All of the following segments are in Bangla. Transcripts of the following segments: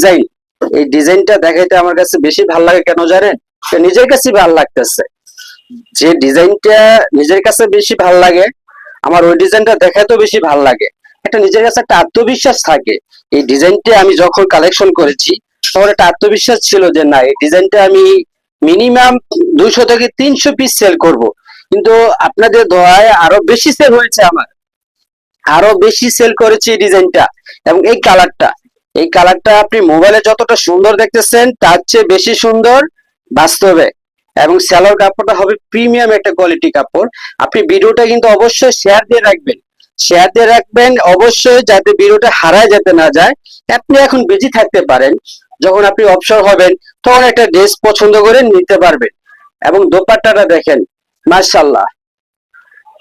ডিজাইন, এই ডিজাইনটা দেখাইতে আমার কাছে বেশি ভালো লাগে কেন জানেন? নিজের কাছে ভালো লাগতেছে। যে ডিজাইনটা নিজের কাছে বেশি ভালো লাগে, আমার ওই ডিজাইনটা দেখাতেও বেশি ভালো লাগে। একটা নিজের কাছে একটা আত্মবিশ্বাস থাকে। এই ডিজাইনটা আমি যখন কালেকশন করেছি তখন একটা আত্মবিশ্বাস ছিল যে না, এই ডিজাইনটা আমি মিনিমাম 200 থেকে 300 পিস সেল করব। কিন্তু আপনাদের দোয়ায় আরো বেশি সেল হয়েছে আমার, আরো বেশি সেল করেছি এই ডিজাইনটা। এবং এই কালারটা আপনি মোবাইলে যতটা সুন্দর দেখতেছেন তার চেয়ে বেশি সুন্দর বাস্তবে। এবং সেলোর কাপড়টা হবে প্রিমিয়াম একটা কোয়ালিটি কাপড়। আপনি ভিডিওটা কিন্তু অবশ্যই শেয়ার দিয়ে রাখবেন, শেয়ার দিয়ে রাখবেন অবশ্যই, যাতে ভিডিওটা হারায় যেতে না যায়। আপনি এখন বিজি থাকতে পারেন, যখন আপনি অবসর হবেন তখন একটা ড্রেস পছন্দ করে নিতে পারবেন। এবং দোপাট্টাটা দেখেন, মাশাআল্লাহ,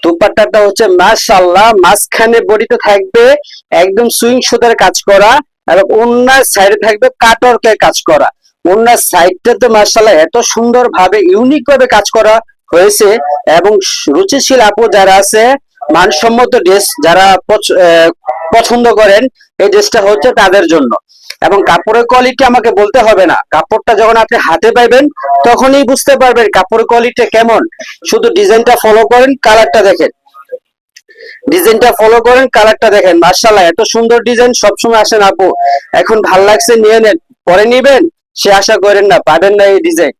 দুপাট্টাটা হচ্ছে মাশাআল্লাহ, মাঝখানে বডিতে থাকবে একদম সুইং সুতার কাজ করা, এবং ওন্নার সাইডে থাকবে কাটওয়ার্কের কাজ করা। ওন্নার সাইডটাতে মাশাআল্লাহ এত সুন্দর ভাবে ইউনিক ভাবে কাজ করা হয়েছে। এবং রুচিশীল আপু যারা আছে, মানসম্মত ড্রেস যারা পছন্দ করেন, এই ড্রেসটা হচ্ছে তাদের জন্য। এবং কাপড়ের কোয়ালিটি আমাকে বলতে হবে না, কাপড়টা যখন আপনি হাতে পাইবেন তখনই বুঝতে পারবেন কাপড়ের কোয়ালিটি কেমন। শুধু ডিজাইনটা ফলো করেন, কালারটা দেখেন, ডিজাইনটা ফলো করেন, কালারটা দেখেন, মাশাআল্লাহ এত সুন্দর ডিজাইন। সবসময় আসেন আপু, এখন ভাল লাগছে নিয়ে নেন, পরে নিবেন সে আশা করেন না, পাবেন না এই ডিজাইন।